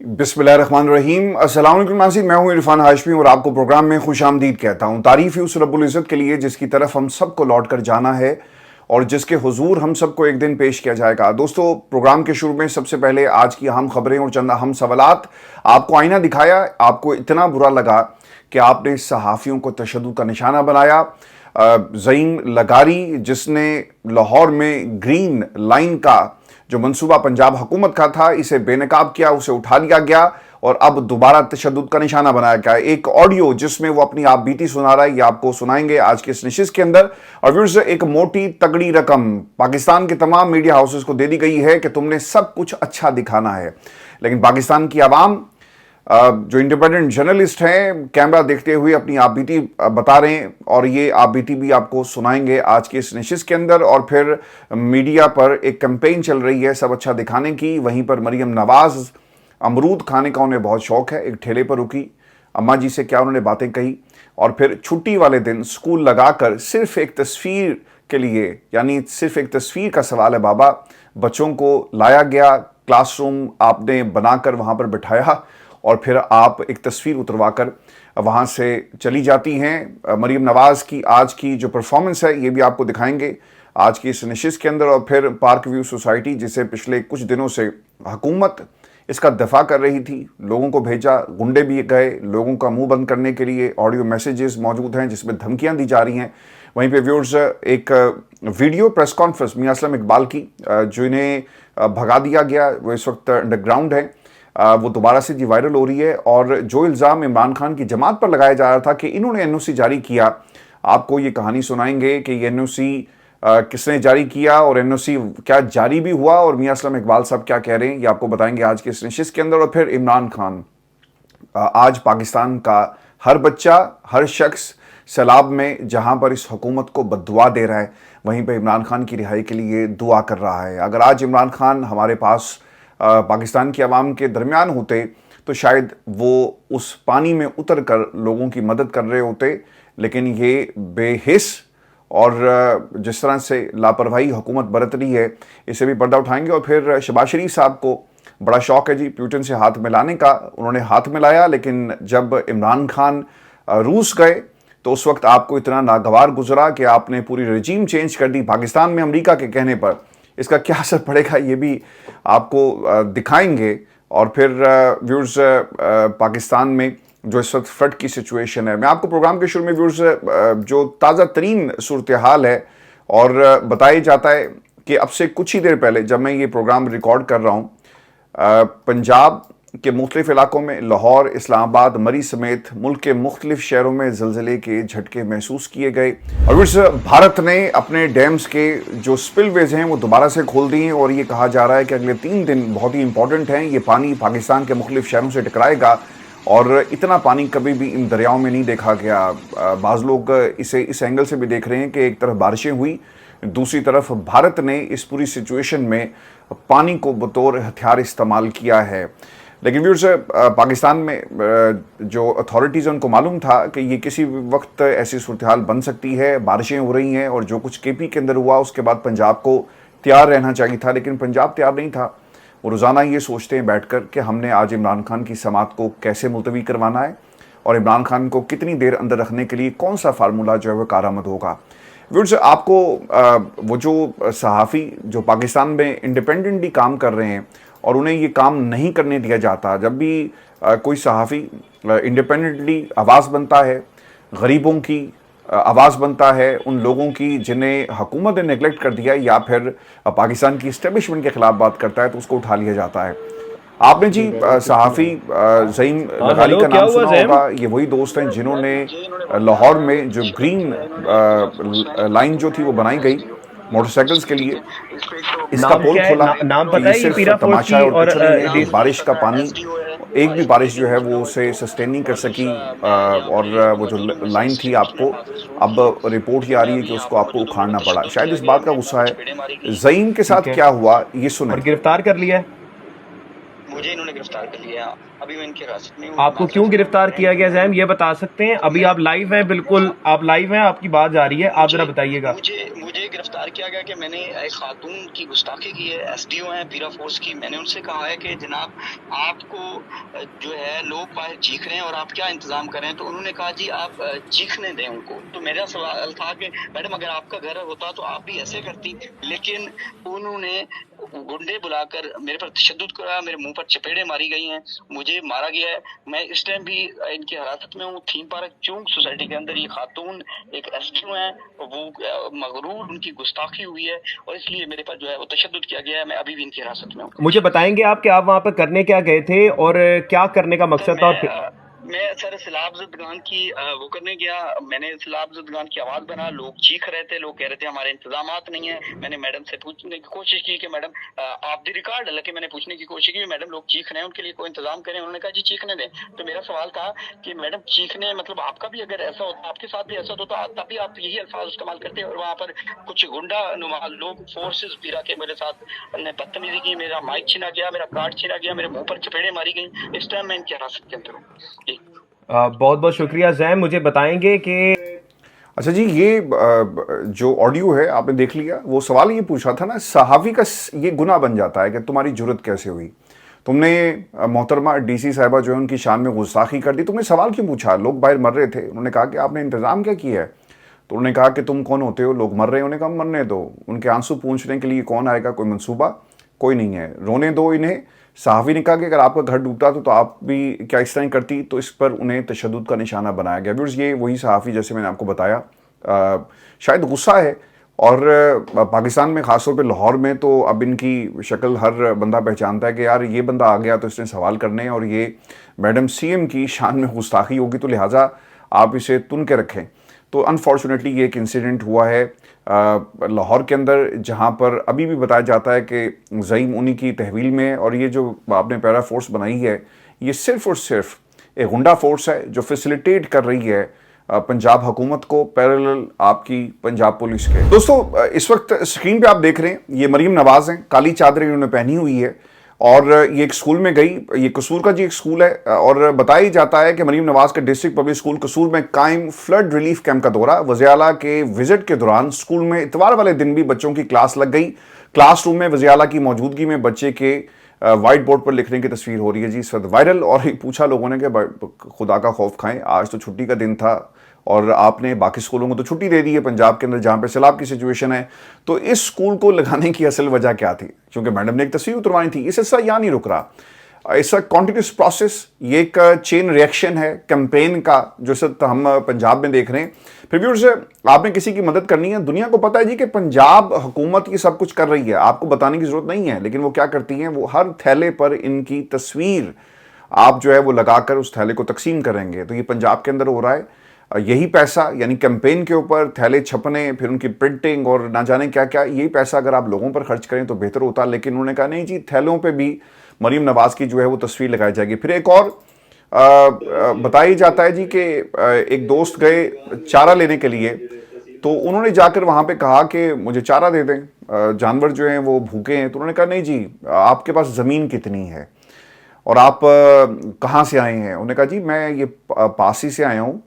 बिस्मिल्लाहिर्रहमानिर्रहीम। अस्सलाम वालेकुम नाज़रीन, मैं हूं इरफान हाशमी और आपको प्रोग्राम में खुश आमदीद कहता हूं। तारीफ़ है उस रब्बुल इज़्ज़त के लिए जिसकी तरफ हम सबको लौट कर जाना है और जिसके हुजूर हम सबको एक दिन पेश किया जाएगा। दोस्तों, प्रोग्राम के शुरू में सबसे पहले आज की अहम खबरें और चंद अहम सवालात। आपको आईना दिखाया, आपको इतना बुरा लगा कि आपने सहाफ़ियों को तशद्दुद का निशाना बनाया। ज़ईम लगारी, जिसने लाहौर में ग्रीन लाइन का जो मंसूबा पंजाब हुकूमत का था, इसे बेनकाब किया, उसे उठा लिया गया और अब दोबारा तशद्दुद का निशाना बनाया गया। एक ऑडियो जिसमें वो अपनी आप बीती सुना रहा है, ये आपको सुनाएंगे आज के इस नशिस्त के अंदर। और व्यूअर्स, एक मोटी तगड़ी रकम पाकिस्तान के तमाम मीडिया हाउसेस को दे दी गई है कि तुमने सब कुछ अच्छा दिखाना है, लेकिन पाकिस्तान की आवाम, जो इंडिपेंडेंट जर्नलिस्ट हैं, कैमरा देखते हुए अपनी आप बीती बता रहे हैं और ये आप बीती भी आपको सुनाएंगे आज के इस नशिस्त के अंदर। और फिर मीडिया पर एक कैंपेन चल रही है सब अच्छा दिखाने की। वहीं पर मरियम नवाज, अमरूद खाने का उन्हें बहुत शौक है, एक ठेले पर रुकी, अम्मा जी से क्या उन्होंने बातें कही। और फिर छुट्टी वाले दिन स्कूल लगाकर सिर्फ एक तस्वीर के लिए, यानी सिर्फ एक तस्वीर का सवाल है बाबा, बच्चों को लाया गया, क्लासरूम आपने बनाकर वहाँ पर बिठाया और फिर आप एक तस्वीर उतरवा कर वहाँ से चली जाती हैं। मरीम नवाज़ की आज की जो परफॉर्मेंस है ये भी आपको दिखाएंगे आज की इस नशिस्त के अंदर। और फिर पार्क व्यू सोसाइटी, जिसे पिछले कुछ दिनों से हुकूमत इसका दफा कर रही थी, लोगों को भेजा, गुंडे भी गए लोगों का मुंह बंद करने के लिए। ऑडियो मैसेजेस मौजूद हैं जिसमें धमकियां दी जा रही हैं। वहीं पे व्यूअर्स, एक वीडियो प्रेस कॉन्फ्रेंस मियां असलम इकबाल की, जो इन्हें भगा दिया गया, वो इस वक्त अंडरग्राउंड है, वो दोबारा से जी वायरल हो रही है। और जो इल्ज़ाम इमरान खान की जमात पर लगाया जा रहा था कि इन्होंने एनओसी जारी किया, आपको ये कहानी सुनाएंगे कि ये एनओसी किसने जारी किया और एनओसी क्या जारी भी हुआ और मियां असलम इकबाल साहब क्या कह रहे हैं, ये आपको बताएंगे आज के इस नशिस्त के अंदर। और फिर इमरान खान, आज पाकिस्तान का हर बच्चा, हर शख्स सैलाब में जहां पर इस हुकूमत को बद्दुआ दे रहा है, वहीं पर इमरान खान की रिहाई के लिए दुआ कर रहा है। अगर आज इमरान खान हमारे पास पाकिस्तान की आवाम के दरमियान होते तो शायद वो उस पानी में उतर कर लोगों की मदद कर रहे होते, लेकिन ये बेहिस और जिस तरह से लापरवाही हुकूमत बरत रही है, इसे भी पर्दा उठाएंगे। और फिर शहबाज शरीफ साहब को बड़ा शौक है जी पुतिन से हाथ मिलाने का, उन्होंने हाथ मिलाया, लेकिन जब इमरान खान रूस गए तो उस वक्त आपको इतना नागवार गुजरा कि आपने पूरी रजीम चेंज कर दी पाकिस्तान में अमेरिका के कहने पर। इसका क्या असर पड़ेगा ये भी आपको दिखाएंगे। और फिर व्यूअर्स, पाकिस्तान में जो इस वक्त फ्लड की सिचुएशन है, मैं आपको प्रोग्राम के शुरू में व्यूअर्स जो ताज़ा तरीन सूरत हाल है, और बताया जाता है कि अब से कुछ ही देर पहले जब मैं ये प्रोग्राम रिकॉर्ड कर रहा हूँ, पंजाब के मुख्तलिफ इलाकों में, लाहौर, इस्लामाबाद, मरी समेत मुल्क के मुख्तलिफ शहरों में ज़लज़ले के झटके महसूस किए गए। और भारत ने अपने डैम्स के जो स्पिलवेज हैं वो दोबारा से खोल दिए और ये कहा जा रहा है कि अगले 3 दिन बहुत ही इंपॉर्टेंट हैं। ये पानी पाकिस्तान के मुख्तलिफ शहरों से टकराएगा और इतना पानी कभी भी इन दरियाओं में नहीं देखा गया। बाज़ लोग इसे इस एंगल से भी देख रहे हैं कि एक तरफ बारिशें हुई, दूसरी तरफ भारत ने इस पूरी सिचुएशन में पानी को बतौर हथियार इस्तेमाल किया है। लेकिन व्यूअर्स, पाकिस्तान में जो अथॉरिटीज़ उनको मालूम था कि ये किसी वक्त ऐसी सूरत हाल बन सकती है, बारिशें हो रही हैं, और जो कुछ केपी के अंदर हुआ उसके बाद पंजाब को तैयार रहना चाहिए था, लेकिन पंजाब तैयार नहीं था। वो रोज़ाना ये सोचते हैं बैठकर कि हमने आज इमरान खान की समात को कैसे मुलतवी करवाना है और इमरान खान को कितनी देर अंदर रखने के लिए कौन सा फार्मूला जो है वह कारआमद होगा। व्यूअर्स, आपको वो जो सहाफ़ी जो पाकिस्तान में इंडिपेंडेंटली काम कर रहे हैं और उन्हें ये काम नहीं करने दिया जाता, जब भी कोई सहाफ़ी इंडिपेंडेंटली आवाज़ बनता है, गरीबों की आवाज़ बनता है, उन लोगों की जिन्हें हुकूमत ने नेगलेक्ट कर दिया, या फिर पाकिस्तान की इस्टेब्लिशमेंट के ख़िलाफ़ बात करता है, तो उसको उठा लिया जाता है। आपने जी सहाफ़ी ज़ईम लगारी का नाम सुना होगा। ये वही दोस्त हैं जिन्होंने लाहौर में जो ग्रीन लाइन जो थी वो बनाई गई मोटरसाइकिल्स के लिए, इसका पोल खोला। नाम पता है? ये सिर्फ तमाशा और कुछ नहीं है। बारिश का पानी, एक भी बारिश जो है वो उसे सस्टेन नहीं कर सकी, और वो जो लाइन थी, आपको अब रिपोर्ट ये आ रही है कि उसको आपको उखाड़ना पड़ा। शायद इस बात का गुस्सा है। ज़ईम के साथ क्या हुआ ये सुने। और गिरफ्तार कर लिया है? मुझे इन्होंने गिरफ्तार कर लिया। अभी मैं इनके हिरासत में हूं। आपको क्यों गिरफ्तार किया गया ज़ैम, ये बता सकते हैं? अभी आप लाइव हैं, बिल्कुल आप लाइव हैं, आपकी बात जा रही है, आप जरा बताइएगा। मुझे गिरफ्तार किया गया कि मैंने एक खातून की गुस्ताखी की है। एसडीओ हैं पीरा फोर्स की। मैंने उनसे कहा है कि जनाब आपको जो है लोग बाहर चीख रहे हैं और आप क्या इंतजाम करें, तो उन्होंने कहा जी आप चीखने दें उनको। तो मेरा सवाल था कि मैडम अगर आपका घर होता तो आप भी ऐसे करती, लेकिन उन्होंने गुंडे बुलाकर मेरे पर तशद्दुद करा, मेरे मुंह पर चपेड़े मारी गई हैं, मुझे मारा गया है। मैं इस टाइम भी इनकी हिरासत में हूँ। थीम पार्क चौंक सोसाइटी के अंदर ये खातून एक एसडीओ हैं, वो मगरूर उनकी गुस्ताखी हुई है और इसलिए मेरे पर जो है वो तशद्दुद किया गया है। मैं अभी भी इनकी हिरासत में हूँ। मुझे बताएंगे आप कि आप वहाँ पर करने क्या गए थे और क्या करने का मकसद था? और मैं सर सैलाब-ज़दगान की वो करने गया। मैंने सैलाब-ज़दगान की आवाज़ बना, लोग चीख रहे थे, लोग कह रहे थे हमारे इंतजामात नहीं है। मैंने मैडम से पूछने की कोशिश की कि मैडम आप दी रिकॉर्ड, हालांकि मैंने पूछने की कोशिश की मैडम लोग चीख रहे हैं, उनके लिए कोई इंतजाम करें। उन्होंने कहा जी चीखने दें। तो मेरा सवाल था कि मैडम चीखने मतलब आपका भी अगर ऐसा होता, आपके साथ भी ऐसा होता, तब भी आप यही अल्फाज इस्तेमाल करते और वहाँ पर कुछ गुंडा नुमा लोग फोर्सेस पीरा के मेरे साथ ने बदतमीजी की, मेरा माइक छीना गया, मेरा कार्ड छीना गया, मेरे मुंह पर चपेड़े मारी गई। इस टाइम मैं इनकी हिरासत के अंदर हूँ। बहुत बहुत शुक्रिया जैम। मुझे बताएंगे कि अच्छा जी, ये जो ऑडियो है आपने देख लिया। वो सवाल ये पूछा था ना, सहाफ़ी का ये गुनाह बन जाता है कि तुम्हारी जुर्रत कैसे हुई, तुमने मोहतरमा डीसी साहिबा जो है उनकी शान में गुस्ताखी कर दी। तुमने सवाल क्यों पूछा? लोग बाहर मर रहे थे। उन्होंने कहा कि आपने इंतज़ाम क्या किया है? तो उन्होंने कहा कि तुम कौन होते हो, लोग मर रहे हैं। उन्होंने कहा मरने दो, उनके आंसू पूंछने के लिए कौन आएगा, कोई मंसूबा कोई नहीं है, रोने दो इन्हें। सहाफ़ी ने कहा कि अगर आपका घर डूबता तो आप भी क्या इस तरह करती? तो इस पर उन्हें तशद्दुद का निशाना बनाया गया। व्यूअर्स, ये वही सहाफ़ी जैसे मैंने आपको बताया शायद गुस्सा है, और पाकिस्तान में ख़ासतौर पे लाहौर में तो अब इनकी शक्ल हर बंदा पहचानता है कि यार ये बंदा आ गया तो इसने सवाल करने हैं और ये मैडम सीएम की शान में गुस्ताखी होगी, तो लिहाजा आप इसे तुन के रखें। तो अनफॉर्चुनेटली ये एक इंसिडेंट हुआ है लाहौर के अंदर, जहाँ पर अभी भी बताया जाता है कि ज़ईम उन्हीं की तहवील में, और ये जो आपने पैरा फोर्स बनाई है ये सिर्फ़ और सिर्फ एक गुंडा फोर्स है जो फैसिलिटेट कर रही है पंजाब हुकूमत को पैरेलल आपकी पंजाब पुलिस के। दोस्तों, इस वक्त स्क्रीन पे आप देख रहे हैं ये मरीम नवाज़ हैं, काली चादर इन्होंने पहनी हुई है और ये एक स्कूल में गई। ये कसूर का जी एक स्कूल है और बताया जाता है कि मरीम नवाज़ का डिस्ट्रिक्ट पब्लिक स्कूल कसूर में कायम फ्लड रिलीफ कैंप का दौरा। वज़ीर आला के विजिट के दौरान स्कूल में इतवार वाले दिन भी बच्चों की क्लास लग गई। क्लासरूम में वज़ीर आला की मौजूदगी में बच्चे के वाइट बोर्ड पर लिखने की तस्वीर हो रही है जी इस वक्त वायरल। और पूछा लोगों ने कि खुदा का खौफ खाएं, आज तो छुट्टी का दिन था और आपने बाकी स्कूलों को तो छुट्टी दे दी है पंजाब के अंदर जहाँ पे सैलाब की सिचुएशन है, तो इस स्कूल को लगाने की असल वजह क्या थी? क्योंकि मैडम ने एक तस्वीर उतरवानी थी। इस हिस्सा यहाँ नहीं रुक रहा, इसका कॉन्टिन्यूस प्रोसेस, ये एक चेन रिएक्शन है कैंपेन का जो सब हम पंजाब में देख रहे हैं। फिर भी आपने किसी की मदद करनी है, दुनिया को पता है जी कि पंजाब हुकूमत ये सब कुछ कर रही है, आपको बताने की जरूरत नहीं है। लेकिन वो क्या करती हैं, वो हर थैले पर इनकी तस्वीर आप जो है वो लगाकर उस थैले को तकसीम करेंगे। तो ये पंजाब के अंदर हो रहा है। यही पैसा यानी कैंपेन के ऊपर थैले छपने, फिर उनकी प्रिंटिंग और ना जाने क्या क्या, यही पैसा अगर आप लोगों पर खर्च करें तो बेहतर होता। लेकिन उन्होंने कहा नहीं जी, थैलों पे भी मरीम नवाज़ की जो है वो तस्वीर लगाई जाएगी। फिर एक और बताई जाता है जी कि एक दोस्त गए चारा लेने के लिए, तो उन्होंने जाकर वहाँ पे कहा कि मुझे चारा दे दें, जानवर जो हैं वो भूखे हैं। तो उन्होंने कहा नहीं जी, आपके पास ज़मीन कितनी है और आप कहाँ से आए हैं? उन्होंने कहा जी मैं ये पासी से आया हूँ,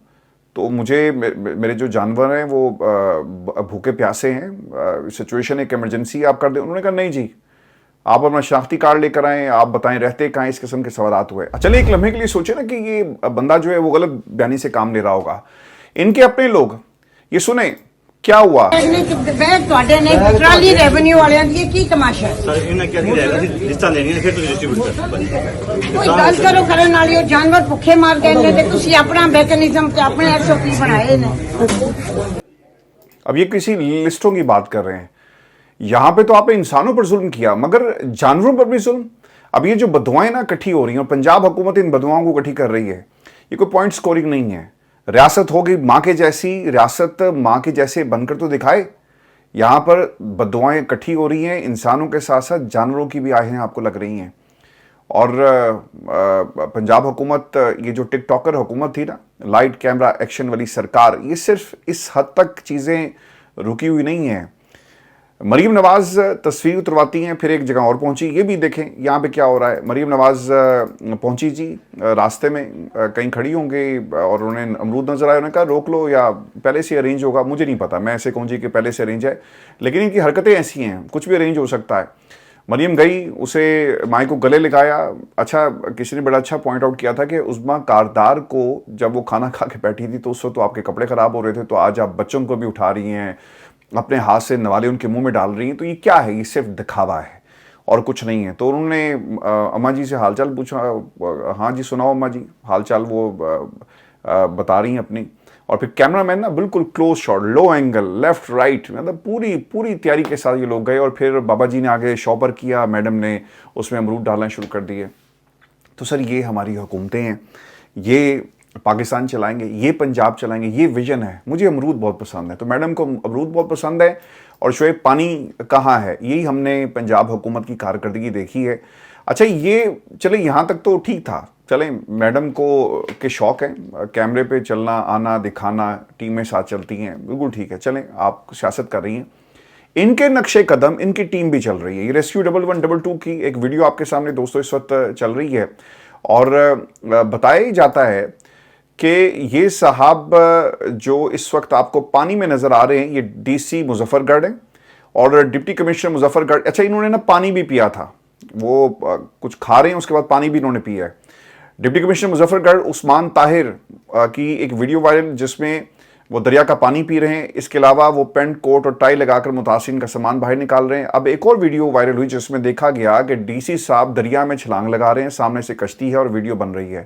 तो मुझे मेरे जो जानवर हैं वो भूखे प्यासे हैं, सिचुएशन एक इमरजेंसी आप कर दें। उन्होंने कहा नहीं जी, आप अपना शनाख्ती कार्ड लेकर आएँ, आप बताएं रहते कहाँ, इस किस्म के सवालात हुए। चलिए एक लम्हे के लिए सोचे ना कि ये बंदा जो है वो गलत बयानी से काम ले रहा होगा। इनके अपने लोग ये सुने क्या हुआ। ट्राली रेवेन्यू वाले की तमाशा कोई गल करो करन वाली हो, जानवर भुखे मार गए ने ते तुसी अपना मैकेनिज्म ते अपने एसओपी बनाए ने। अब ये किसी लिस्टों की बात कर रहे हैं, यहां पे तो आपने इंसानों पर जुल्म किया मगर जानवरों पर भी जुल्म। अब ये जो बदुआएं ना इकट्ठी हो रही हैं और पंजाब हुकूमत इन बदुआओं को इकट्ठी कर रही है, ये कोई पॉइंट स्कोरिंग नहीं है। रियासत होगी माँ के जैसी, रियासत माँ के जैसे बनकर तो दिखाए। यहाँ पर बदुआएं इकट्ठी हो रही हैं, इंसानों के साथ साथ जानवरों की भी आहें आपको लग रही हैं। और पंजाब हुकूमत, ये जो टिकटॉकर हुकूमत थी ना, लाइट कैमरा एक्शन वाली सरकार, ये सिर्फ इस हद तक चीज़ें रुकी हुई नहीं हैं। مریم نواز تصویر اترواتی ہیں، پھر ایک جگہ اور پہنچی، یہ بھی دیکھیں یہاں پہ کیا ہو رہا ہے۔ مریم نواز پہنچی جی راستے میں کہیں کھڑی ہوں گی اور انہیں امرود نظر آئے، انہوں نے کہا روک لو یا پہلے سے ارینج ہوگا، مجھے نہیں پتا، میں ایسے کہوں جی کہ پہلے سے ارینج ہے، لیکن ان کی حرکتیں ایسی ہیں، کچھ بھی ارینج ہو سکتا ہے۔ مریم گئی، اسے مائی کو گلے لگایا۔ اچھا کسی نے بڑا اچھا پوائنٹ آؤٹ کیا تھا کہ عظمیٰ کاردار کو جب وہ کھانا کھا کے بیٹھی تھی تو اس وقت تو آپ کے کپڑے خراب ہو رہے تھے، تو آج آپ بچوں کو بھی اٹھا رہی ہیں، اپنے ہاتھ سے نوالے ان کے منہ میں ڈال رہی ہیں، تو یہ کیا ہے؟ یہ صرف دکھاوا ہے اور کچھ نہیں ہے۔ تو انہوں نے اماں جی سے حال چال پوچھا، ہاں جی سناؤ اماں جی حال چال، وہ بتا رہی ہیں اپنی، اور پھر کیمرہ مین نا بالکل close shot, low angle, left right, مطلب پوری تیاری کے ساتھ یہ لوگ گئے، اور پھر بابا جی نے آگے شاپر کیا، میڈم نے اس میں امرود ڈالنا شروع کر دیے۔ تو سر یہ ہماری حکومتیں ہیں، یہ پاکستان چلائیں گے، یہ پنجاب چلائیں گے، یہ ویژن ہے۔ مجھے امرود بہت پسند ہے، تو میڈم کو امرود بہت پسند ہے، اور شعیب پانی کہاں ہے، یہی ہم نے پنجاب حکومت کی کارکردگی دیکھی ہے۔ اچھا یہ چلیں یہاں تک تو ٹھیک تھا، چلیں میڈم کو کے شوق ہے کیمرے پہ چلنا آنا دکھانا، ٹیمیں ساتھ چلتی ہیں، بالکل ٹھیک ہے، چلیں آپ سیاست کر رہی ہیں، ان کے نقش قدم ان کی ٹیم بھی چل رہی ہے۔ یہ ریسکیو 1122 کی ایک ویڈیو آپ کے سامنے دوستو اس وقت چل رہی ہے، اور بتایا جاتا ہے کہ یہ صاحب جو اس وقت آپ کو پانی میں نظر آ رہے ہیں، یہ ڈی سی مظفر گڑھ ہیں اور ڈپٹی کمشنر مظفر گڑھ۔ اچھا انہوں نے نا پانی بھی پیا تھا، وہ کچھ کھا رہے ہیں اس کے بعد پانی بھی انہوں نے پیا ہے۔ ڈپٹی کمشنر مظفر گڑھ عثمان طاہر کی ایک ویڈیو وائرل جس میں وہ دریا کا پانی پی رہے ہیں، اس کے علاوہ وہ پینٹ کوٹ اور ٹائی لگا کر متاثرین کا سامان باہر نکال رہے ہیں۔ اب ایک اور ویڈیو وائرل ہوئی جس میں دیکھا گیا کہ ڈی سی صاحب دریا میں چھلانگ لگا رہے ہیں، سامنے سے کشتی ہے اور ویڈیو بن رہی ہے۔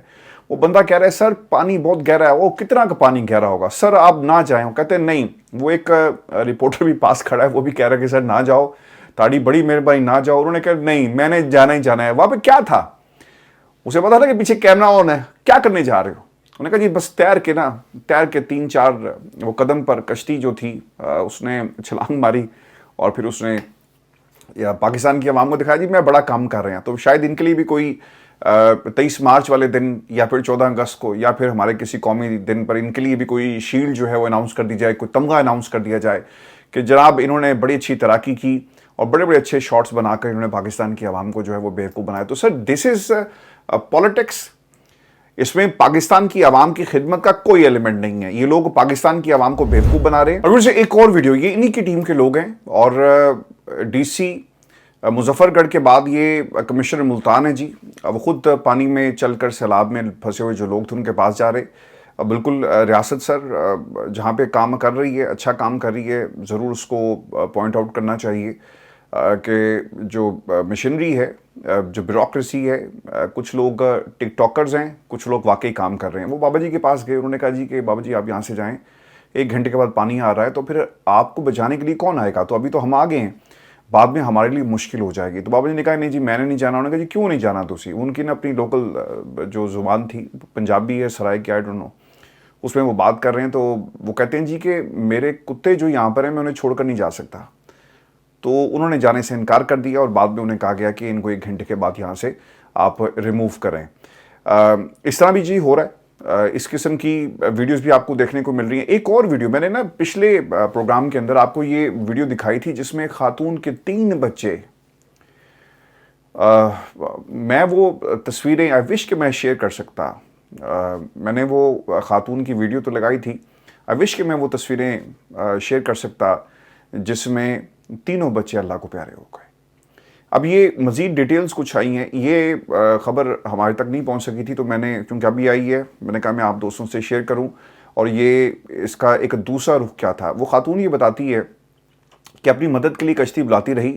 وہ بندہ کہہ رہا ہے سر پانی بہت گہرا ہے، وہ کتنا کا پانی گہرا ہوگا سر، آپ نہ جائیں، وہ کہتے ہیں نہیں، وہ ایک رپورٹر بھی پاس کھڑا ہے، وہ بھی کہہ رہا ہے کہ سر نہ جاؤ، تاڑی بڑی مہربانی نہ جاؤ، انہوں نے کہا نہیں میں نے جانا ہی جانا ہے۔ وہاں پہ کیا تھا؟ اسے پتا تھا کہ پیچھے کیمرہ آن ہے، کیا کرنے جا رہے ہو؟ انہوں نے کہا جی بس تیر کے 3-4 وہ قدم پر کشتی جو تھی اس نے چھلانگ ماری، اور پھر اس نے پاکستان کی عوام کو دکھایا جی میں بڑا کام کر رہے ہیں۔ تو شاید ان کے لیے بھی کوئی 23 مارچ والے دن یا پھر 14 اگست کو یا پھر ہمارے کسی قومی دن پر ان کے لیے بھی کوئی شیلڈ جو ہے وہ اناؤنس کر دی جائے، کوئی تمغہ اناؤنس کر دیا جائے کہ جناب انہوں نے بڑی اچھی ترقی کی اور بڑے بڑے اچھے شارٹس بنا کر انہوں نے پاکستان کی عوام کو جو ہے وہ بیوقوف بنایا۔ تو سر دس از پالیٹکس، اس میں پاکستان کی عوام کی خدمت کا کوئی ایلیمنٹ نہیں ہے، یہ لوگ پاکستان کی عوام کو بیوقوف بنا رہے ہیں۔ اور پھر سے ایک اور ویڈیو، یہ انہی کی ٹیم کے لوگ ہیں، اور ڈی سی مظفر گڑھ کے بعد یہ کمشنر ملتان ہے جی، وہ خود پانی میں چل کر سیلاب میں پھنسے ہوئے جو لوگ تھے ان کے پاس جا رہے۔ بالکل ریاست سر جہاں پہ کام کر رہی ہے، اچھا کام کر رہی ہے، ضرور اس کو پوائنٹ آؤٹ کرنا چاہیے کہ جو مشنری ہے، جو بیوروکریسی ہے، کچھ لوگ ٹک ٹاکرز ہیں، کچھ لوگ واقعی کام کر رہے ہیں۔ وہ بابا جی کے پاس گئے، انہوں نے کہا جی کہ بابا جی آپ یہاں سے جائیں، 1 گھنٹے کے بعد پانی آ رہا ہے، تو پھر آپ کو بچانے کے لیے کون آئے گا؟ تو ابھی تو ہم آگے ہیں، بعد میں ہمارے لیے مشکل ہو جائے گی۔ تو بابا جی نے کہا نہیں جی میں نے نہیں جانا۔ انہوں نے کہا جی کیوں نہیں جانا تسی؟ ان کی نا اپنی لوکل جو زبان تھی پنجابی ہے، سرائے کی آئی ڈونٹ نو، اس میں وہ بات کر رہے ہیں، تو وہ کہتے ہیں جی کہ میرے کتے جو یہاں پر ہیں میں انہیں چھوڑ کر نہیں جا سکتا۔ تو انہوں نے جانے سے انکار کر دیا، اور بعد میں انہیں کہا گیا کہ ان کو 1 گھنٹے کے بعد یہاں سے آپ ریموو کریں۔ اس طرح بھی جی ہو رہا ہے، اس قسم کی ویڈیوز بھی آپ کو دیکھنے کو مل رہی ہیں۔ ایک اور ویڈیو میں نے نا پچھلے پروگرام کے اندر آپ کو یہ ویڈیو دکھائی تھی جس میں ایک خاتون کے 3 بچے، میں وہ تصویریں آئی وش کہ میں شیئر کر سکتا، میں نے وہ خاتون کی ویڈیو تو لگائی تھی، آئی وش کہ میں وہ تصویریں شیئر کر سکتا جس میں 3 بچے اللہ کو پیارے ہو گئے۔ اب یہ مزید ڈیٹیلز کچھ آئی ہیں، یہ خبر ہمارے تک نہیں پہنچ سکی تھی، تو میں نے چونکہ ابھی آئی ہے میں نے کہا میں آپ دوستوں سے شیئر کروں، اور یہ اس کا ایک دوسرا رخ کیا تھا۔ وہ خاتون یہ بتاتی ہے کہ اپنی مدد کے لیے کشتی بلاتی رہی،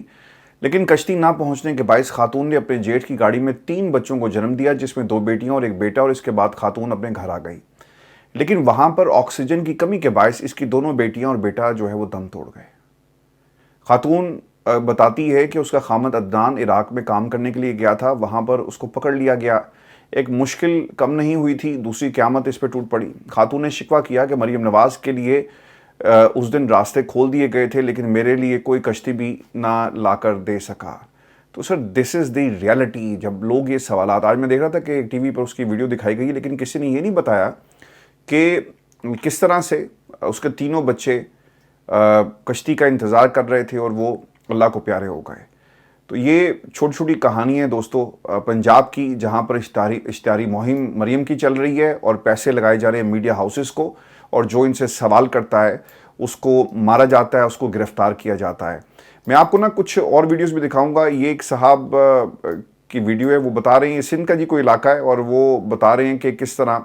لیکن کشتی نہ پہنچنے کے باعث خاتون نے اپنے جیٹھ کی گاڑی میں 3 بچوں کو جنم دیا، جس میں 2 بیٹیاں اور 1 بیٹا، اور اس کے بعد خاتون اپنے گھر آ گئی، لیکن وہاں پر آکسیجن کی کمی کے باعث اس کی دونوں بیٹیاں اور بیٹا جو ہے وہ دم توڑ گئے۔ خاتون بتاتی ہے کہ اس کا خامد عدنان عراق میں کام کرنے کے لیے گیا تھا، وہاں پر اس کو پکڑ لیا گیا، ایک مشکل کم نہیں ہوئی تھی، دوسری قیامت اس پہ ٹوٹ پڑی۔ خاتون نے شکوہ کیا کہ مریم نواز کے لیے اس دن راستے کھول دیے گئے تھے، لیکن میرے لیے کوئی کشتی بھی نہ لا کر دے سکا۔ تو سر دس از دی ریالٹی۔ جب لوگ یہ سوالات، آج میں دیکھ رہا تھا کہ ٹی وی پر اس کی ویڈیو دکھائی گئی، لیکن کسی نے یہ نہیں بتایا کہ کس طرح سے اس کے 3 بچے کشتی کا انتظار کر رہے تھے، اور وہ अल्लाह को प्यारे हो गए। तो ये छोटी छोटी कहानी है दोस्तों पंजाब की, जहाँ पर इश्तिहारी मुहिम मरीम की चल रही है और पैसे लगाए जा रहे हैं मीडिया हाउसेस को, और जो इनसे सवाल करता है उसको मारा जाता है, उसको गिरफ्तार किया जाता है। मैं आपको ना कुछ और वीडियोस भी दिखाऊंगा। ये एक साहब की वीडियो है, वो बता रहे हैं, सिंध का जी कोई इलाका है, और वो बता रहे हैं कि किस तरह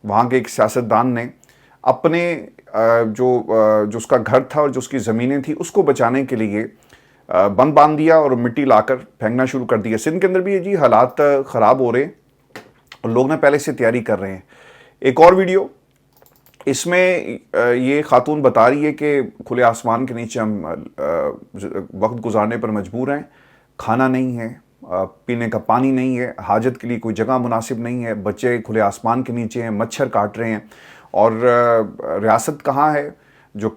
वहाँ के एक सियासतदान ने अपने जो उसका घर था और जो उसकी ज़मीनें थी उसको बचाने के लिए बंद बांध दिया और मिट्टी लाकर फेंकना शुरू कर दिया। सिंध के अंदर भी जी हालात ख़राब हो रहे हैं और लोग ना पहले से तैयारी कर रहे हैं। एक और वीडियो, इसमें ये खातून बता रही है कि खुले आसमान के नीचे हम वक्त गुजारने पर मजबूर हैं, खाना नहीं है, पीने का पानी नहीं है, हाजत के लिए कोई जगह मुनासिब नहीं है, बच्चे खुले आसमान के नीचे हैं, मच्छर काट रहे हैं। और रियासत कहाँ है? जो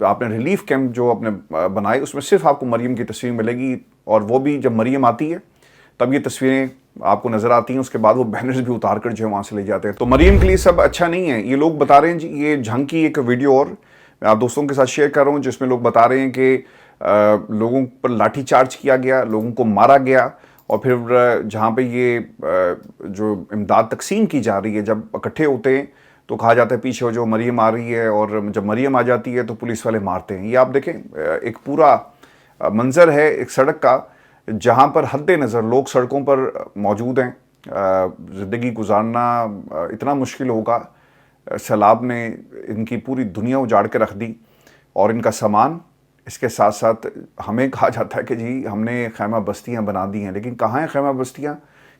आपने रिलीफ कैंप जो आपने बनाए उसमें सिर्फ आपको मरीम की तस्वीर मिलेगी, और वो भी जब मरीम आती है तब ये तस्वीरें आपको नज़र आती हैं। उसके बाद वो बैनर्स भी उतार कर जो है वहाँ से ले जाते हैं। तो मरीम के लिए सब अच्छा नहीं है, ये लोग बता रहे हैं जी। ये झंग की एक वीडियो और मैं आप दोस्तों के साथ शेयर कर रहा हूँ, जिसमें लोग बता रहे हैं कि लोगों पर लाठी चार्ज किया गया, लोगों को मारा गया, और फिर जहाँ पे ये जो इमदाद तकसीम की जा रही है, जब इकट्ठे होते हैं तो कहा जाता है पीछे जो मरीम आ रही है, और जब मरीम आ जाती है तो पुलिस वाले मारते हैं। ये आप देखें, एक पूरा मंजर है एक सड़क का, जहाँ पर हद्दे नज़र लोग सड़कों पर मौजूद हैं। ज़िंदगी गुजारना इतना मुश्किल होगा, सैलाब ने इनकी पूरी दुनिया उजाड़ के रख दी और इनका सामान। इसके साथ साथ हमें कहा जाता है कि जी हमने खैमा बस्तियाँ बना दी हैं, लेकिन कहाँ हैं खैमा बस्तियाँ,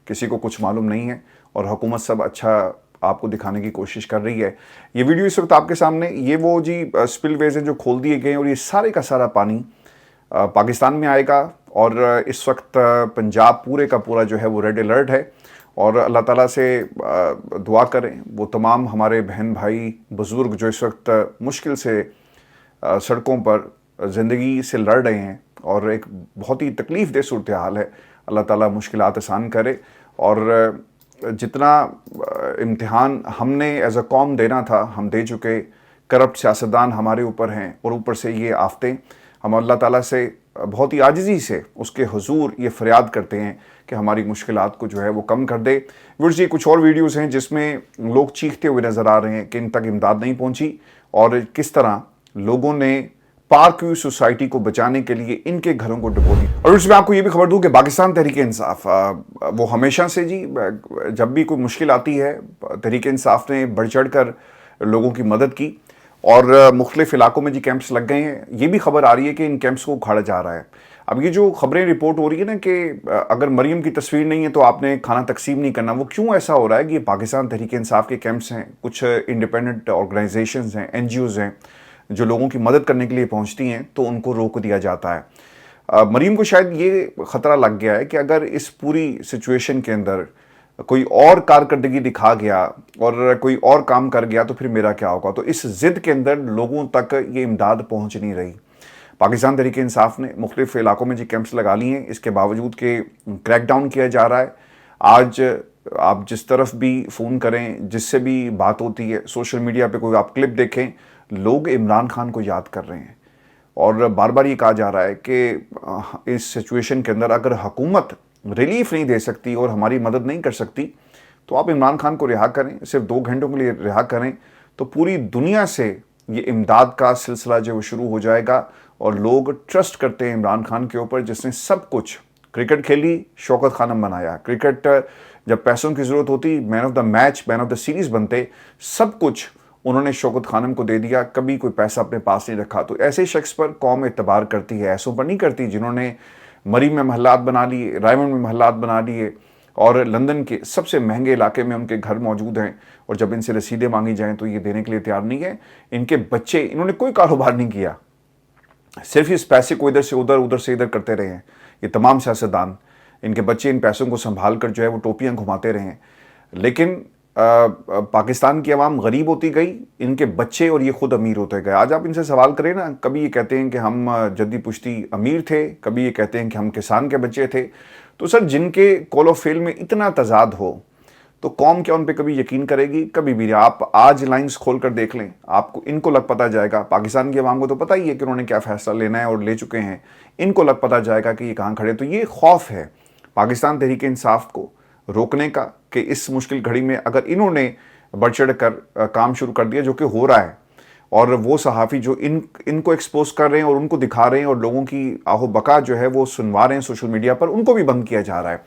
किसी को कुछ मालूम नहीं है, और हुकूमत सब अच्छा आपको दिखाने की कोशिश कर रही है। ये वीडियो इस वक्त आपके सामने, ये वो जी स्पिलवेज हैं जो खोल दिए गए, और ये सारे का सारा पानी पाकिस्तान में आएगा। और इस वक्त पंजाब पूरे का पूरा जो है वो रेड अलर्ट है, और अल्लाह ताला से दुआ करें वो तमाम हमारे बहन भाई बुज़ुर्ग जो इस वक्त मुश्किल से सड़कों पर ज़िंदगी से लड़ रहे हैं, और एक बहुत ही तकलीफ़ दह सूरत हाल है। अल्लाह ताला मुश्किलात आसान करे, और जितना इम्तिहान हमने एज अ कौम देना था हम दे चुके। करप्ट सियासतदान हमारे ऊपर हैं, और ऊपर से ये आफतें। हम अल्लाह ताला से बहुत ही आजिज़ी से उसके हुजूर ये फरियाद करते हैं कि हमारी मुश्किलात को जो है वो कम कर दे। व्यूअर्स, ये कुछ और वीडियोज़ हैं जिसमें लोग चीखते हुए नज़र आ रहे हैं कि इन तक इमदाद नहीं पहुँची, और किस तरह लोगों ने पार्क व्यू सोसाइटी को बचाने के लिए इनके घरों को डुबो दी। और उसमें आपको ये भी खबर दूं कि पाकिस्तान तहरीक इंसाफ वो हमेशा से जी जब भी कोई मुश्किल आती है तहरीक इंसाफ ने बढ़ चढ़ कर लोगों की मदद की, और मुख्तलिफ इलाकों में जी कैंप्स लग गए हैं। ये भी खबर आ रही है कि इन कैंप्स को उखाड़ा जा रहा है। अब ये जो खबरें रिपोर्ट हो रही है ना कि अगर मरीम की तस्वीर नहीं है तो आपने खाना तकसीम नहीं करना, वो क्यों ऐसा हो रहा है कि ये पाकिस्तान तहरीक इंसाफ के कैंप्स हैं, कुछ इंडिपेंडेंट ऑर्गेनाइजेशंस हैं, NGOs हैं जो लोगों की मदद करने के लिए पहुंचती हैं, तो उनको रोक दिया जाता है। मरीम को शायद ये ख़तरा लग गया है कि अगर इस पूरी सिचुएशन के अंदर कोई और कारकर्दगी दिखा गया और कोई और काम कर गया तो फिर मेरा क्या होगा। तो इस ज़िद के अंदर लोगों तक ये इमदाद पहुंच नहीं रही। पाकिस्तान तहरीक इंसाफ ने मुख्तलिफ इलाकों में जी कैंप्स लगा लिए हैं, इसके बावजूद कि क्रैकडाउन किया जा रहा है। आज आप जिस तरफ भी फ़ोन करें, जिससे भी बात होती है, सोशल मीडिया पे कोई आप क्लिप देखें, लोग इमरान खान को याद कर रहे हैं, और बार बार ये कहा जा रहा है कि इस सिचुएशन के अंदर अगर हुकूमत रिलीफ नहीं दे सकती और हमारी मदद नहीं कर सकती तो आप इमरान खान को रिहा करें, सिर्फ 2 घंटों के लिए रिहा करें, तो पूरी दुनिया से ये इमदाद का सिलसिला जो शुरू हो जाएगा। और लोग ट्रस्ट करते हैं इमरान खान के ऊपर, जिसने सब कुछ, क्रिकेट खेली, शौकत खानम बनाया, क्रिकेट जब पैसों की ज़रूरत होती man of the match, man of the series बनते, सब कुछ उन्होंने शौकत खानम को दे दिया, कभी कोई पैसा अपने पास नहीं रखा। तो ऐसे शख्स पर कौम एतबार करती है, ऐसों पर नहीं करती जिन्होंने मरीम में महल्लात बना लिए, रायमंड में महल्लात बना लिए, और लंदन के सबसे महंगे इलाके में उनके घर मौजूद हैं, और जब इनसे रसीदें मांगी जाएं तो ये देने के लिए तैयार नहीं है। इनके बच्चे, इन्होंने कोई कारोबार नहीं किया, सिर्फ इस पैसे को इधर से उधर, उधर से इधर करते रहे हैं ये तमाम सियासतदान। इनके बच्चे इन पैसों को संभाल कर जो है वो टोपियाँ घुमाते रहे हैं। लेकिन पाकिस्तान की आवाम गरीब होती गई, इनके बच्चे और ये खुद अमीर होते गए। आज आप इनसे सवाल करें ना, कभी ये कहते हैं कि हम जद्दी पुश्ती अमीर थे, कभी ये कहते हैं कि हम किसान के बच्चे थे। तो सर, जिनके कौल व फ़िल में इतना तजाद हो, تو قوم کیا ان پہ کبھی یقین کرے گی؟ کبھی بھی نہیں۔ آپ آج لائنز کھول کر دیکھ لیں، آپ کو ان کو لگ پتہ جائے گا، پاکستان کی عوام کو تو پتہ ہی ہے کہ انہوں نے کیا فیصلہ لینا ہے اور لے چکے ہیں، ان کو لگ پتہ جائے گا کہ یہ کہاں کھڑے۔ تو یہ خوف ہے پاکستان تحریک انصاف کو روکنے کا کہ اس مشکل گھڑی میں اگر انہوں نے بڑھ چڑھ کر کام شروع کر دیا، جو کہ ہو رہا ہے، اور وہ صحافی جو ان کو ایکسپوز کر رہے ہیں اور ان کو دکھا رہے ہیں اور لوگوں کی آہو بکا جو ہے وہ سنوا رہے ہیں سوشل میڈیا پر، ان کو بھی بند کیا جا رہا ہے،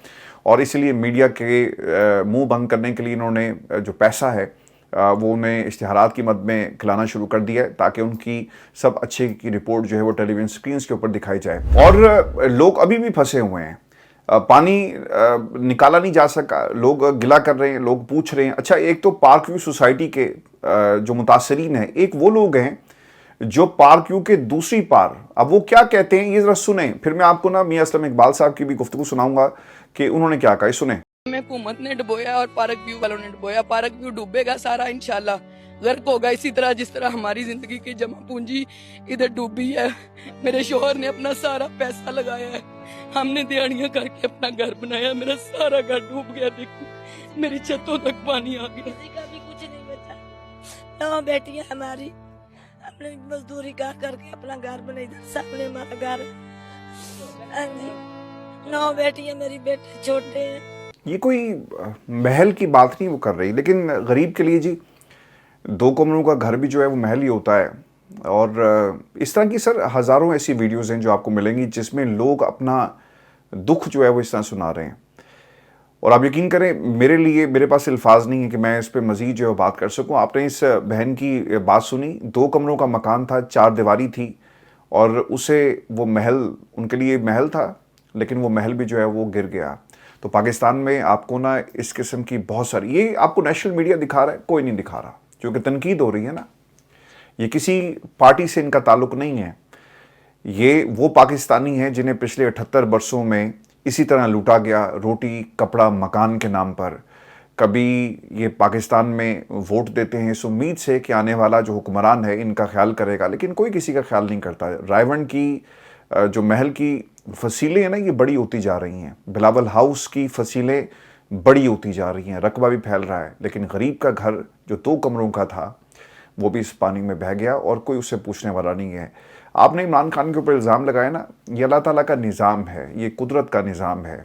اور اس لیے میڈیا کے منہ بند کرنے کے لیے انہوں نے جو پیسہ ہے وہ انہیں اشتہارات کی مد میں کھلانا شروع کر دیا ہے تاکہ ان کی سب اچھے کی رپورٹ جو ہے وہ ٹیلی ویژن سکرینز کے اوپر دکھائی جائے۔ اور لوگ ابھی بھی پھنسے ہوئے ہیں، پانی نکالا نہیں جا سکا، لوگ گلا کر رہے ہیں، لوگ پوچھ رہے ہیں۔ اچھا، ایک تو پارک ویو سوسائٹی کے جو متاثرین ہیں، ایک وہ لوگ ہیں جو پارک ویو کے دوسری پار، اب وہ کیا کہتے ہیں یہ ذرا سنیں، پھر میں آپ کو نا میاں اسلم اقبال صاحب کی بھی گفتگو سناؤں گا کہ انہوں نے کیا کہا، سنیں۔ ہمیں حکومت نے ڈبویا اور پارک ویو والوں نے ڈبویا۔ پارک ویو ڈوبے گا سارا انشاءاللہ، غرق ہوگا اسی طرح جس طرح ہماری زندگی کی جمع پونجی ادھر ڈوبی ہے۔ میرے شوہر نے اپنا سارا پیسہ لگایا ہے، ہم نے دیہڑیاں کر کے اپنا گھر بنایا، میرا سارا گھر ڈوب گیا، دیکھو میری چھتوں تک پانی آ گیا، کسی کا بھی کچھ نہیں بچا۔ 9 بیٹیاں ہماری، ہم نے مزدوری کر کے اپنا گھر بنائی، سامنے ہمارا گھر ہے۔ ہاں جی، 9 بیٹیاں، میری بیٹے چھوٹے ہیں۔ یہ کوئی محل کی بات نہیں وہ کر رہی، لیکن غریب کے لیے جی 2 کمروں کا گھر بھی جو ہے وہ محل ہی ہوتا ہے۔ اور اس طرح کی سر ہزاروں ایسی ویڈیوز ہیں جو آپ کو ملیں گی جس میں لوگ اپنا دکھ جو ہے وہ اس طرح سنا رہے ہیں، اور آپ یقین کریں میرے پاس الفاظ نہیں ہے کہ میں اس پہ مزید جو ہے بات کر سکوں۔ آپ نے اس بہن کی بات سنی، 2 کمروں کا مکان تھا، 4 دیواری تھی، اور اسے وہ محل ان کے لیے محل تھا، لیکن وہ محل بھی جو ہے وہ گر گیا۔ تو پاکستان میں آپ کو نا اس قسم کی بہت ساری، یہ آپ کو نیشنل میڈیا دکھا رہا ہے، کوئی نہیں دکھا رہا، کیونکہ تنقید ہو رہی ہے نا، یہ کسی پارٹی سے ان کا تعلق نہیں ہے، یہ وہ پاکستانی ہیں جنہیں پچھلے 78 برسوں میں اسی طرح لوٹا گیا، روٹی کپڑا مکان کے نام پر۔ کبھی یہ پاکستان میں ووٹ دیتے ہیں اس امید سے کہ آنے والا جو حکمران ہے ان کا خیال کرے گا، لیکن کوئی کسی کا خیال نہیں کرتا۔ رائیونڈ کی جو محل کی فصیلیں ہیں نا، یہ بڑی ہوتی جا رہی ہیں، بلاول ہاؤس کی فصیلیں بڑی ہوتی جا رہی ہیں، رقبہ بھی پھیل رہا ہے، لیکن غریب کا گھر جو 2 کمروں کا تھا وہ بھی اس پانی میں بہہ گیا اور کوئی اس سے پوچھنے والا نہیں ہے۔ آپ نے عمران خان کے اوپر الزام لگایا نا، یہ اللہ تعالیٰ کا نظام ہے، یہ قدرت کا نظام ہے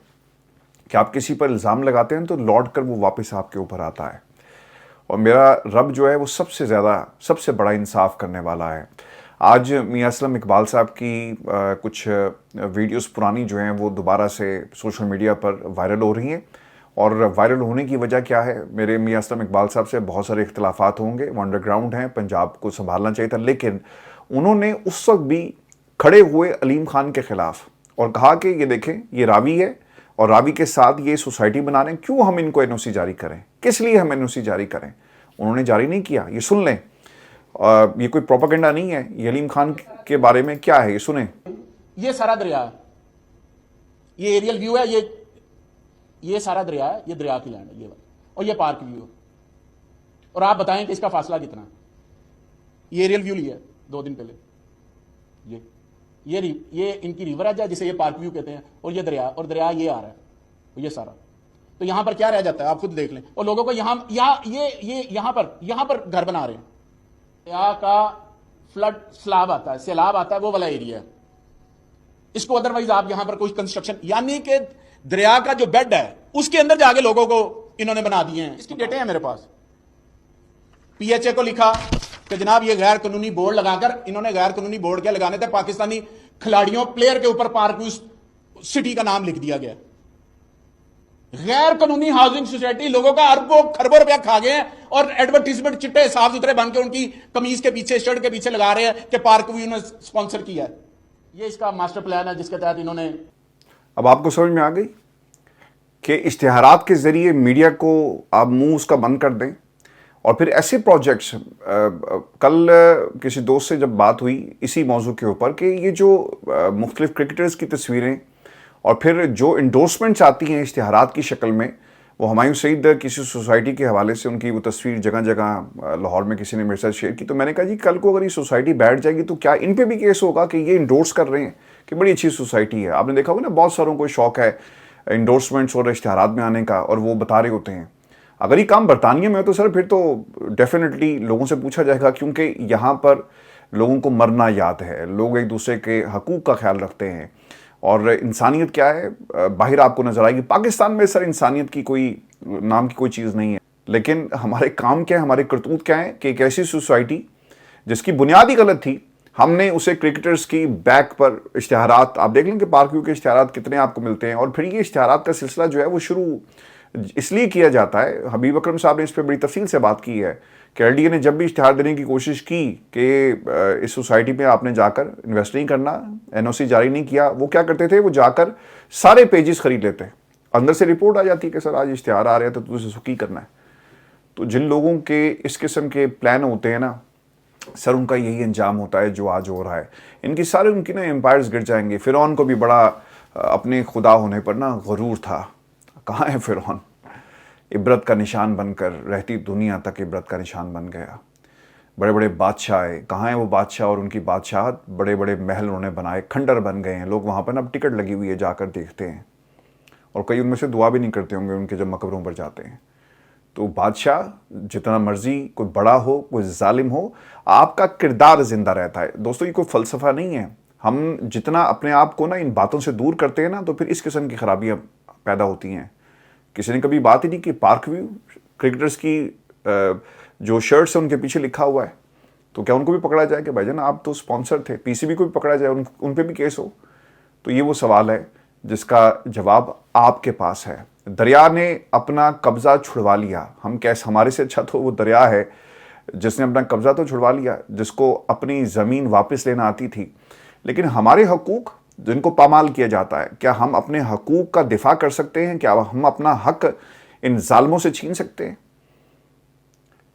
کہ آپ کسی پر الزام لگاتے ہیں تو لوٹ کر وہ واپس آپ کے اوپر آتا ہے، اور میرا رب جو ہے وہ سب سے بڑا انصاف کرنے والا ہے۔ آج میاں اسلم اقبال صاحب کی کچھ ویڈیوز پرانی جو ہیں وہ دوبارہ سے سوشل میڈیا پر وائرل ہو رہی ہیں، اور وائرل ہونے کی وجہ کیا ہے؟ میرے میاں اسلم اقبال صاحب سے بہت سارے اختلافات ہوں گے، وہ انڈر گراؤنڈ ہیں، پنجاب کو سنبھالنا چاہیے تھا، لیکن انہوں نے اس وقت بھی کھڑے ہوئے علیم خان کے خلاف اور کہا کہ یہ دیکھیں یہ راوی ہے، اور راوی کے ساتھ یہ سوسائٹی بنا رہے ہیں، کیوں ہم ان کو NOC جاری کریں، کس لیے ہم NOC جاری کریں؟ انہوں نے جاری نہیں کیا، یہ سن لیں، یہ کوئی پروپیگنڈا نہیں ہے، یہ علیم خان کے بارے میں کیا ہے یہ سنیں۔ یہ سارا دریا ہے، یہ ایریل ویو ہے، یہ سارا دریا ہے، یہ دریا کی لینڈ ہے، یہ اور یہ پارک ویو ہے، اور آپ بتائیں کہ اس کا فاصلہ کتنا ہے؟ یہ ایریل ویو لیا ہے 2 دن پہلے، یہ ان کی ریور ہے جسے یہ پارک ویو کہتے ہیں، اور یہ دریا یہ آ رہا ہے، یہ سارا، تو یہاں پر کیا رہ جاتا ہے آپ خود دیکھ لیں، اور لوگوں کو یہاں پر گھر بنا رہے ہیں۔ دریا کا فلڈ سیلاب آتا ہے وہ والا ایریا ہے، اس کو ادروائز آپ یہاں پر کوئی کنسٹرکشن، یعنی کہ دریا کا جو بیڈ ہے اس کے اندر جا کے لوگوں کو انہوں نے بنا دیے ہیں۔ اس کی ڈیٹے ہیں میرے پاس، PHA کو لکھا کہ جناب یہ غیر قانونی بورڈ لگا کر، انہوں نے غیر قانونی بورڈ کیا لگانے تھے، پاکستانی کھلاڑیوں پلیئر کے اوپر پارک ویو سٹی کا نام لکھ دیا گیا۔ غیر قانونی ہاؤسنگ سوسائٹی لوگوں کا اربوں خربوں روپیہ کھا گئے ہیں، اور ایڈورٹیزمنٹ چٹے صاف ستھرے بن کے ان کی قمیض کے پیچھے شرٹ کے پیچھے لگا رہے ہیں کہ پارک ویو نے سپانسر کیا ہے۔ یہ اس کا ماسٹر پلان ہے جس کے تحت انہوں نے۔ اب آپ کو سمجھ میں آ گئی کہ اشتہارات کے ذریعے میڈیا کو آپ منہ اس کا بند کر دیں، اور پھر ایسے پروجیکٹس، کل کسی دوست سے جب بات ہوئی اسی موضوع کے اوپر کہ یہ جو مختلف کرکٹرز کی تصویریں اور پھر جو انڈورسمنٹس آتی ہیں اشتہارات کی شکل میں، وہ ہمایوں سعید کسی سوسائٹی کے حوالے سے ان کی وہ تصویر جگہ جگہ لاہور میں کسی نے میرے ساتھ شیئر کی، تو میں نے کہا جی کل کو اگر یہ سوسائٹی بیٹھ جائے گی تو کیا ان پہ بھی کیس ہوگا کہ یہ انڈورس کر رہے ہیں کہ بڑی اچھی سوسائٹی ہے؟ آپ نے دیکھا ہوگا نا، بہت ساروں کو شوق ہے انڈورسمنٹس اور اشتہارات میں آنے کا، اور وہ بتا رہے ہوتے ہیں अगर ये काम बरतानिया में हो तो सर फिर तो डेफिनेटली लोगों से पूछा जाएगा, क्योंकि यहाँ पर लोगों को मरना याद है, लोग एक दूसरे के हकूक़ का ख्याल रखते हैं और इंसानियत क्या है बाहर आपको नज़र आएगी। पाकिस्तान में सर इंसानियत की कोई नाम की कोई चीज़ नहीं है, लेकिन हमारे काम क्या है, हमारे करतूत क्या है कि एक ऐसी सोसाइटी जिसकी बुनियाद ही गलत थी, हमने उसे क्रिकेटर्स की बैक पर इश्तिहारात, आप देख लें कि पार्क व्यू के इश्तिहारात कितने आपको मिलते हैं, और फिर ये इश्तिहारात का सिलसिला जो है वो शुरू इसलिए किया जाता है। हबीब अकरम साहब ने इस पर बड़ी तफसील से बात की है कि एलडीए ने जब भी इश्तिहार देने की कोशिश की कि इस सोसाइटी में आपने जाकर इन्वेस्ट नहीं करना, एनओसी जारी नहीं किया, वो क्या करते थे, वो जाकर सारे पेजेस खरीद लेते, अंदर से रिपोर्ट आ जाती है कि सर आज इश्तिहार आ रहे हैं तो तुझे सुखी करना है। तो जिन लोगों के इस किस्म के प्लान होते हैं ना सर, उनका यही अंजाम होता है जो आज हो रहा है। इनकी सारे उनकी ना एम्पायर्स गिर जाएंगे। फिरौन को भी बड़ा अपने खुदा होने पर ना गरूर था, कहाँ है फिरौन, इबरत का निशान बनकर रहती दुनिया तक इबरत का निशान बन गया। बड़े बड़े बादशाह आए, कहाँ है वो बादशाह और उनकी बादशाहत, बड़े बड़े महल उन्होंने बनाए, खंडर बन गए हैं, लोग वहाँ पर ना अब टिकट लगी हुई है जाकर देखते हैं, और कई उनमें से दुआ भी नहीं करते होंगे उनके जब मकबरों पर जाते हैं। तो बादशाह जितना मर्जी कोई बड़ा हो, कोई जालिम हो, आपका किरदार जिंदा रहता है। दोस्तों ये कोई फ़लसफ़ा नहीं है। हम जितना अपने आप को ना इन बातों से दूर करते हैं ना, तो फिर इस किस्म की खराबियां पैदा होती हैं। किसी ने कभी बात ही नहीं की पार्क व्यू क्रिकेटर्स की जो शर्ट्स है उनके पीछे लिखा हुआ है, तो क्या उनको भी पकड़ा जाए कि भाईजान आप तो स्पॉन्सर थे, पीसीबी को भी पकड़ा जाए, उन पे भी केस हो? तो ये वो सवाल है जिसका जवाब आपके पास है। दरिया ने अपना कब्जा छुड़वा लिया, हम कैसे, हमारे से अच्छा तो वो दरिया है जिसने अपना कब्जा तो छुड़वा लिया, जिसको अपनी ज़मीन वापस लेना आती थी। लेकिन हमारे हकूक़ जिनको पामाल किया जाता है, क्या हम अपने हकूक़ का दिफा कर सकते हैं? क्या हम अपना हक इन जालमों से छीन सकते हैं?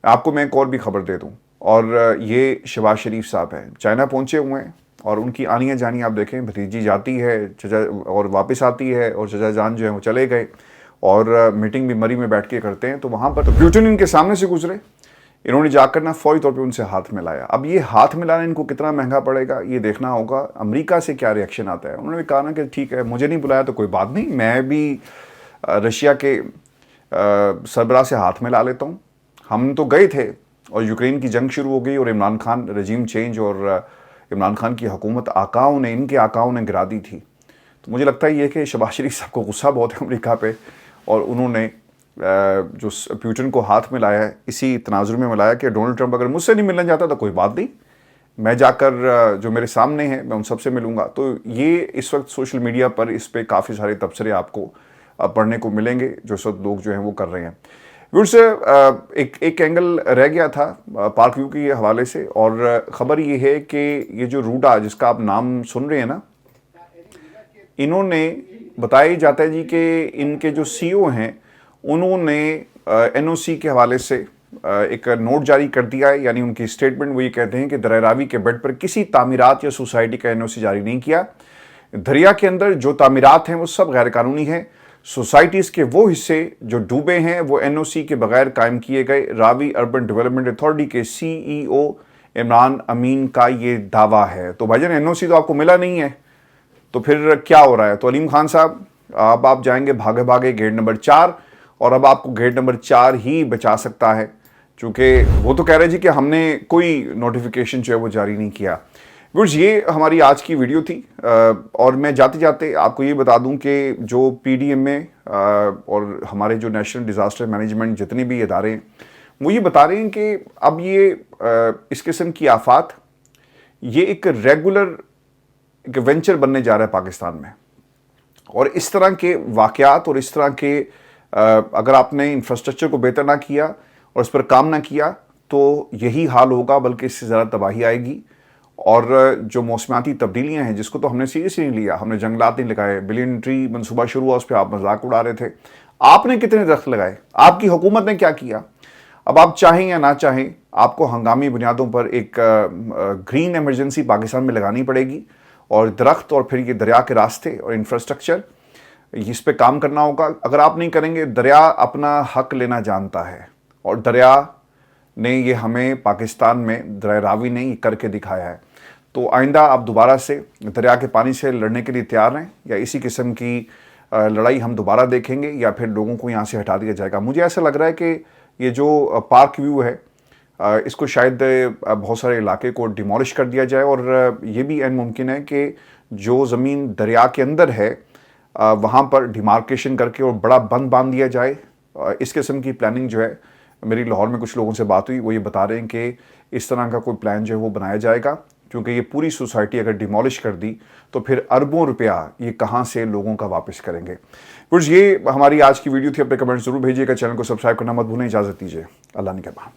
आपको मैं एक और भी खबर दे दूं, और ये शहबाज शरीफ साहब हैं, चाइना पहुंचे हुए हैं, और उनकी आनिया जानी आप देखें, भतीजी जाती है चचा और वापस आती है, और चचा जान जो है वो चले गए, और मीटिंग भी मरी में बैठ के करते हैं। तो वहाँ पर प्यूटिन इनके सामने से गुजरे, इन्होंने जाकर ना फौरी तौर पे उनसे हाथ मिलाया। अब ये हाथ मिलाना इनको कितना महंगा पड़ेगा ये देखना होगा, अमेरिका से क्या रिएक्शन आता है। उन्होंने भी कहा ना कि ठीक है, मुझे नहीं बुलाया तो कोई बात नहीं, मैं भी रशिया के सरबराह से हाथ मिला लेता हूँ। हम तो गए थे और यूक्रेन की जंग शुरू हो गई और इमरान खान रजीम चेंज और इमरान खान की हुकूमत आकाओं ने, इनके आकाओं ने गिरा दी थी। तो मुझे लगता है ये कि शहबाज शरीफ साहब को गुस्सा बहुत है अमेरिका पे, और उन्होंने जो प्यूटिन को हाथ मिलाया है इसी तनाजुर में मिलाया कि डोनाल्ड ट्रंप अगर मुझसे नहीं मिलना चाहता तो कोई बात नहीं, मैं जाकर जो मेरे सामने हैं मैं उन सबसे मिलूंगा। तो ये इस वक्त सोशल मीडिया पर इस पे काफ़ी सारे तबसरे आपको पढ़ने को मिलेंगे जो इस वक्त लोग जो हैं वो कर रहे हैं। व्यूअर्स, एक एंगल रह गया था पार्क व्यू के हवाले से, और ख़बर ये है कि ये जो रूडा जिसका आप नाम सुन रहे हैं ना, इन्होंने बताया जाता है जी कि इनके जो सीईओ हैं उन्होंने एनओसी के हवाले से एक नोट जारी कर दिया है। यानी उनकी स्टेटमेंट वो ये कहते हैं कि दरिया रावी के बेड पर किसी तामीरात या सोसाइटी का एनओसी जारी नहीं किया। दरिया के अंदर जो तामीरात हैं वो सब गैर कानूनी हैं। सोसाइटीज़ के वो हिस्से जो डूबे हैं वो एनओसी के बगैर कायम किए गए। रावी अर्बन डेवलपमेंट अथॉरिटी के सीईओ इमरान अमीन का ये दावा है। तो भाईजान एनओसी तो आपको मिला नहीं है, तो फिर क्या हो रहा है? तो अलीम खान साहब अब आप जाएंगे भागे भागे गेट नंबर 4, और अब आपको गेट नंबर 4 ही बचा सकता है, क्योंकि वो तो कह रहे जी कि हमने कोई नोटिफिकेशन जो है वो जारी नहीं किया। व्यूअर्स, ये हमारी आज की वीडियो थी, और मैं जाते जाते आपको ये बता दूं कि जो पीडीएमए और हमारे जो नेशनल डिज़ास्टर मैनेजमेंट जितने भी इदारे हैं वो ये बता रहे हैं कि अब ये इस किस्म की आफात ये एक रेगुलर एक वेंचर बनने जा रहा है पाकिस्तान में, और इस तरह के वाक़यात और इस तरह के अगर आपने इंफ्रास्ट्रक्चर को बेहतर ना किया और इस पर काम ना किया तो यही हाल होगा, बल्कि इससे ज़्यादा तबाही आएगी। और जो मौसमाती तब्दीलियां हैं जिसको तो हमने सीरियसली नहीं लिया, हमने जंगलात नहीं लगाए, बिलियन ट्री मनसूबा शुरू हुआ उस पर आप मजाक उड़ा रहे थे। आपने कितने दरख्त लगाए? आपकी हुकूमत ने क्या किया? अब आप चाहें या ना चाहें आपको हंगामी बुनियादों पर एक ग्रीन एमरजेंसी पाकिस्तान में लगानी पड़ेगी, और दरख्त और फिर ये दरिया के रास्ते और इंफ्रास्ट्रक्चर इस पर काम करना होगा। अगर आप नहीं करेंगे, दरिया अपना हक लेना जानता है, और दरिया ने ये हमें पाकिस्तान में दरिया रावी ने ये करके दिखाया है। तो आइंदा आप दोबारा से दरिया के पानी से लड़ने के लिए तैयार हैं, या इसी किस्म की लड़ाई हम दोबारा देखेंगे या फिर लोगों को यहाँ से हटा दिया जाएगा? मुझे ऐसा लग रहा है कि ये जो पार्क व्यू है इसको शायद बहुत सारे इलाके को डिमोलिश कर दिया जाए, और ये भी एन मुमकिन है कि जो ज़मीन दरिया के अंदर है वहाँ पर डिमार्केशन करके और बड़ा बंद बांध दिया जाए। इस किस्म की प्लानिंग जो है, मेरी लाहौर में कुछ लोगों से बात हुई, वो ये बता रहे हैं कि इस तरह का कोई प्लान जो है वो बनाया जाएगा, क्योंकि ये पूरी सोसाइटी अगर डिमोलिश कर दी तो फिर अरबों रुपया ये कहाँ से लोगों का वापस करेंगे। कुछ ये हमारी आज की वीडियो थी। अपने कमेंट जरूर भेजिएगा, चैनल को सब्सक्राइब करना मत भूलें। इजाज़त दीजिए, अल्लाह निगहबान।